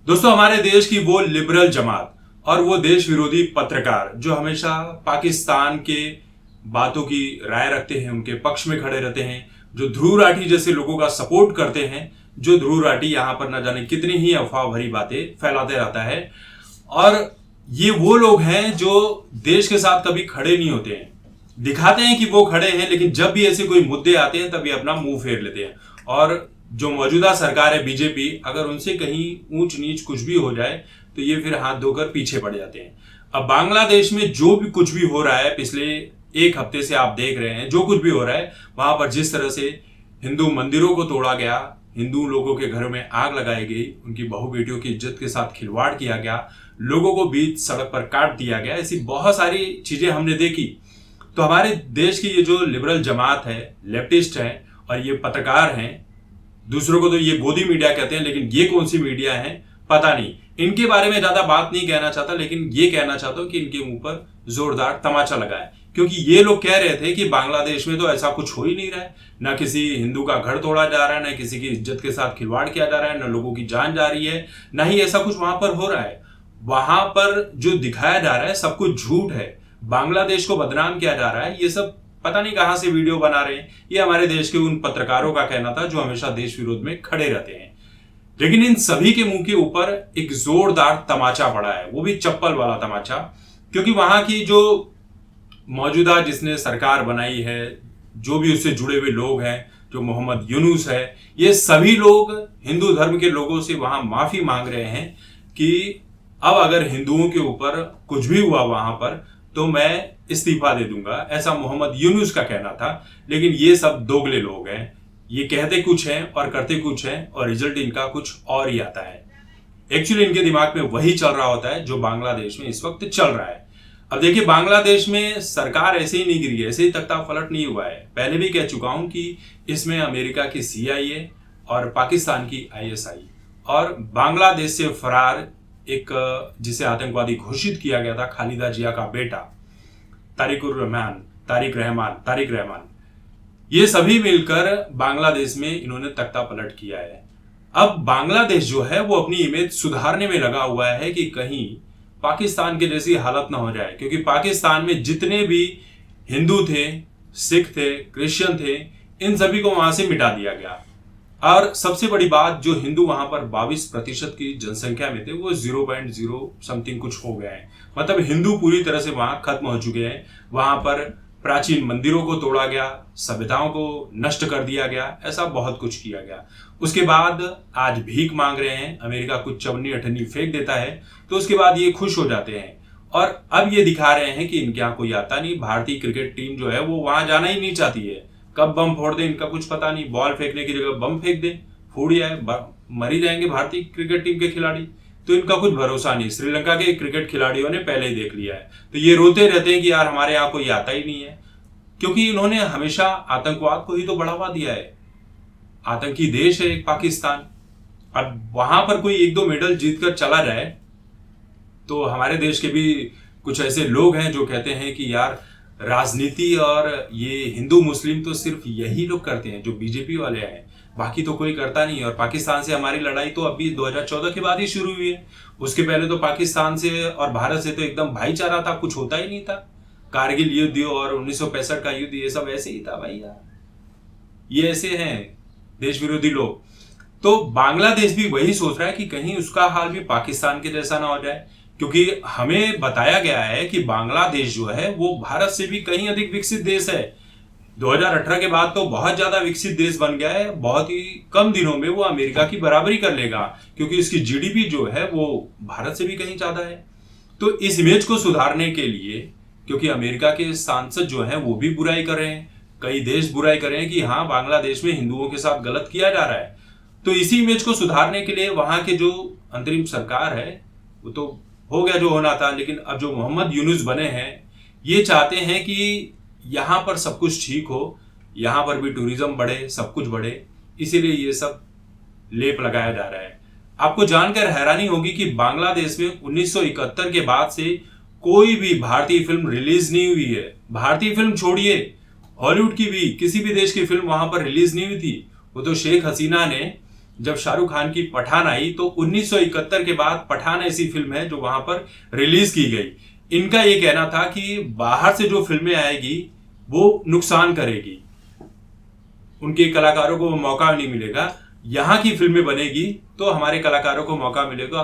दोस्तों, हमारे देश की वो लिबरल जमात और वो देश विरोधी पत्रकार जो हमेशा पाकिस्तान के बातों की राय रखते हैं, उनके पक्ष में खड़े रहते हैं, जो ध्रुव राठी जैसे लोगों का सपोर्ट करते हैं, जो ध्रुव राठी यहां पर न जाने कितनी ही अफवाह भरी बातें फैलाते रहता है। और ये वो लोग हैं जो देश के साथ कभी खड़े नहीं होते हैं, दिखाते हैं कि वो खड़े हैं, लेकिन जब भी ऐसे कोई मुद्दे आते हैं तभी अपना मुंह फेर लेते हैं। और जो मौजूदा सरकार है बीजेपी, अगर उनसे कहीं ऊंच नीच कुछ भी हो जाए तो ये फिर हाथ धोकर पीछे पड़ जाते हैं। अब बांग्लादेश में जो भी कुछ भी हो रहा है, पिछले एक हफ्ते से आप देख रहे हैं, जो कुछ भी हो रहा है वहां पर, जिस तरह से हिंदू मंदिरों को तोड़ा गया, हिंदू लोगों के घरों में आग लगाई गई, उनकी बहू बेटियों की इज्जत के साथ खिलवाड़ किया गया, लोगों को बीच सड़क पर काट दिया गया, ऐसी बहुत सारी चीजें हमने देखी। तो हमारे देश की ये जो लिबरल जमात है, लेफ्टिस्ट है और ये पत्रकार हैं, दूसरों को तो ये गोदी मीडिया कहते हैं, लेकिन ये कौन सी मीडिया है पता नहीं। इनके बारे में ज्यादा बात नहीं कहना चाहता, लेकिन ये कहना चाहता हूं कि इनके मुंह पर जोरदार तमाचा लगा है, क्योंकि ये लोग कह रहे थे कि बांग्लादेश में तो ऐसा कुछ हो ही नहीं रहा है, ना किसी हिंदू का घर तोड़ा जा रहा है, ना किसी की इज्जत के साथ खिलवाड़ किया जा रहा है, ना लोगों की जान जा रही है, ना ही ऐसा कुछ वहां पर हो रहा है। वहां पर जो दिखाया जा रहा है सब कुछ झूठ है, बांग्लादेश को बदनाम किया जा रहा है। ये सब पता नहीं कहां से वीडियो बना रहे हैं। ये हमारे देश के उन पत्रकारों का कहना था जो हमेशा देश विरोध में खड़े रहते हैं। लेकिन इन सभी के मुंह के ऊपर एक जोरदार तमाचा पड़ा है, वो भी चप्पल वाला तमाचा, क्योंकि वहां की जो मौजूदा जिसने सरकार बनाई है, जो भी उससे जुड़े हुए लोग हैं, जो मोहम्मद यूनुस है, ये सभी लोग हिंदू धर्म के लोगों से वहां माफी मांग रहे हैं कि अब अगर हिंदुओं के ऊपर कुछ भी हुआ वहां पर तो मैं इस्तीफा दे दूंगा, ऐसा मोहम्मद यूनुस का कहना था। लेकिन ये सब दोगले लोग हैं, ये कहते कुछ हैं और करते कुछ हैं और रिजल्ट इनका कुछ और ही आता है। एक्चुअली इनके दिमाग में वही चल रहा होता है जो बांग्लादेश में इस वक्त चल रहा है। अब देखिए, बांग्लादेश में सरकार ऐसे ही नहीं गिरी है, ऐसे ही तख्ता पलट नहीं हुआ है। पहले भी कह चुका हूं कि इसमें अमेरिका की CIA और पाकिस्तान की ISI और बांग्लादेश से फरार एक जिसे आतंकवादी घोषित किया गया था, खालिदा जिया का बेटा तारिक रहमान, ये सभी मिलकर बांग्लादेश में इन्होंने तख्ता पलट किया है। अब बांग्लादेश जो है वो अपनी इमेज सुधारने में लगा हुआ है कि कहीं पाकिस्तान के जैसी हालत ना हो जाए, क्योंकि पाकिस्तान में जितने भी हिंदू थे, सिख थे, क्रिश्चियन थे, इन सभी को वहां से मिटा दिया गया। और सबसे बड़ी बात, जो हिंदू वहां पर 22% की जनसंख्या में थे, वो 0.0 समथिंग कुछ हो गए हैं। मतलब हिंदू पूरी तरह से वहां खत्म हो चुके हैं। वहां पर प्राचीन मंदिरों को तोड़ा गया, सभ्यताओं को नष्ट कर दिया गया, ऐसा बहुत कुछ किया गया। उसके बाद आज भीख मांग रहे हैं, अमेरिका कुछ चवन्नी अठन्नी फेंक देता है तो उसके बाद ये खुश हो जाते हैं। और अब ये दिखा रहे हैं कि इनके यहाँ कोई आता नहीं। भारतीय क्रिकेट टीम जो है वो वहां जाना ही नहीं चाहती है, कब बम फोड़ दे इनका कुछ पता नहीं। बॉल फेंकने की जगह बम फेंक दे, फूट जाए, मर ही जाएंगे भारतीय क्रिकेट टीम के खिलाड़ी। तो इनका कुछ भरोसा नहीं। श्रीलंका के क्रिकेट खिलाड़ियों ने पहले ही देख लिया है, तो ये रोते रहते हैं कि यार हमारे यहाँ कोई आता ही नहीं है, क्योंकि इन्होंने हमेशा आतंकवाद को ही तो बढ़ावा दिया है। आतंकी देश है एक पाकिस्तान। अब वहां पर कोई 1-2 मेडल जीतकर चला जाए तो हमारे देश के भी कुछ ऐसे लोग हैं जो कहते हैं कि यार राजनीति और ये हिंदू मुस्लिम तो सिर्फ यही लोग करते हैं, जो बीजेपी वाले हैं, बाकी तो कोई करता नहीं। और पाकिस्तान से हमारी लड़ाई तो अभी 2014 के बाद ही शुरू हुई है। उसके पहले तो पाकिस्तान से और भारत से तो एकदम भाईचारा था, कुछ होता ही नहीं था। कारगिल युद्ध और 1965 का युद्ध, ये सब ऐसे ही था भाई यार। ये ऐसे हैं देश विरोधी लोग। तो बांग्लादेश भी वही सोच रहा है कि कहीं उसका हाल भी पाकिस्तान के जैसा ना हो जाए, क्योंकि हमें बताया गया है कि बांग्लादेश जो है वो भारत से भी कहीं अधिक विकसित देश है। 2018 के बाद तो बहुत ज्यादा विकसित देश बन गया है। बहुत ही कम दिनों में वो अमेरिका की बराबरी कर लेगा, क्योंकि इसकी GDP जो है वो भारत से भी कहीं ज्यादा है। तो इस इमेज को सुधारने के लिए, क्योंकि अमेरिका के सांसद जो है वो भी बुराई कर रहे हैं, कई देश बुराई कर रहे हैं कि हाँ बांग्लादेश में हिंदुओं के साथ गलत किया जा रहा है, तो इसी इमेज को सुधारने के लिए वहां के जो अंतरिम सरकार है वो तो हो गया जो होना था, लेकिन अब जो मोहम्मद यूनुस बने हैं ये चाहते हैं कि यहां पर सब कुछ ठीक हो, यहां पर भी टूरिज्म बढ़े, सब कुछ बढ़े, इसीलिए ये सब लेप लगाया जा रहा है। आपको जानकर हैरानी होगी कि बांग्लादेश में 1971 के बाद से कोई भी भारतीय फिल्म रिलीज नहीं हुई है। भारतीय फिल्म छोड़िए, हॉलीवुड की भी, किसी भी देश की फिल्म वहां पर रिलीज नहीं हुई थी। वो तो शेख हसीना ने जब शाहरुख खान की पठान आई तो 1971 के बाद पठान ऐसी फिल्म है जो वहां पर रिलीज की गई। इनका ये कहना था कि बाहर से जो फिल्में आएगी वो नुकसान करेगी, उनके कलाकारों को मौका नहीं मिलेगा। यहाँ की फिल्में बनेगी तो हमारे कलाकारों को मौका मिलेगा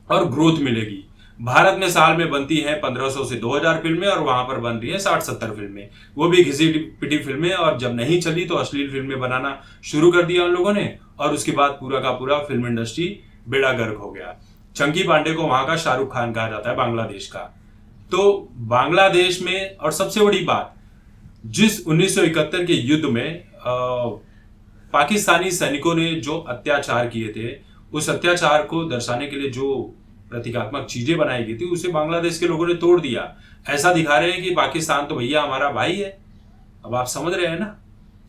और ग्रोथ मिलेगी। भारत में साल में बनती हैं 1500 से 2000 फिल्में और वहां पर बन रही है 60-70 फिल्में, वो भी घिसी पिटी फिल्में। और जब नहीं चली तो अश्लील फिल्में बनाना शुरू कर दिया उन लोगों ने, और उसके बाद पूरा का पूरा फिल्म इंडस्ट्री बेड़ा गर्क हो गया। चंकी पांडे को वहां का शाहरुख खान कहा जाता है बांग्लादेश का। तो बांग्लादेश में, और सबसे बड़ी बात, जिस 1971 के युद्ध में पाकिस्तानी सैनिकों ने जो अत्याचार किए थे, उस अत्याचार को दर्शाने के लिए जो प्रतीकात्मक चीजें बनाई गई थी उसे बांग्लादेश के लोगों ने तोड़ दिया। ऐसा दिखा रहे हैं कि पाकिस्तान तो भैया हमारा भाई है। अब आप समझ रहे हैं ना,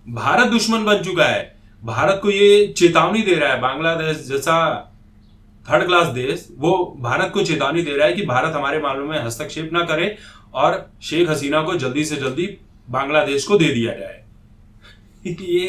भारत दुश्मन बन चुका है। भारत को ये चेतावनी दे रहा है, बांग्लादेश जैसा थर्ड क्लास देश वो भारत को चेतावनी दे रहा है कि भारत हमारे मामलों में हस्तक्षेप ना करे और शेख हसीना को जल्दी से जल्दी बांग्लादेश को दे दिया जाए। ये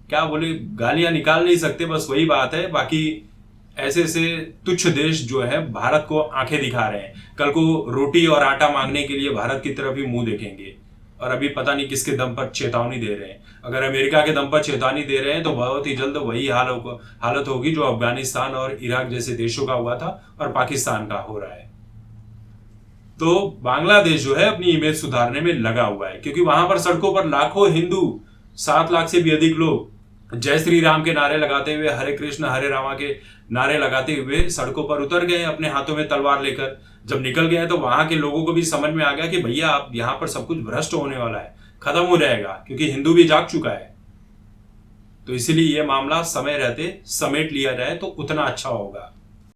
क्या बोले, गालियां निकाल नहीं सकते, बस वही बात है। बाकी ऐसे ऐसे तुच्छ देश जो है भारत को आंखें दिखा रहे हैं, कल को रोटी और आटा मांगने के लिए भारत की तरफ ही मुंह देखेंगे। और अभी पता नहीं किसके दम पर चेतावनी दे रहे हैं। अगर अमेरिका के दम पर चेतावनी दे रहे हैं तो बहुत ही जल्द वही हालत होगी जो अफगानिस्तान और इराक जैसे देशों का हुआ था और पाकिस्तान का हो रहा है। तो बांग्लादेश जो है अपनी इमेज सुधारने में लगा हुआ है, क्योंकि वहां पर सड़कों पर लाखों हिंदू, 7 लाख से भी अधिक लोग जय श्री राम के नारे लगाते हुए, हरे कृष्ण हरे रामा के नारे लगाते हुए सड़कों पर उतर गए अपने हाथों में तलवार लेकर। जब निकल गए तो वहां के लोगों को भी समझ में आ गया कि भैया आप यहाँ पर सब कुछ भ्रष्ट होने वाला है, खत्म हो जाएगा, क्योंकि हिंदू भी जाग चुका है। तो इसीलिए यह मामला समय रहते समेट लिया जाए तो उतना अच्छा होगा।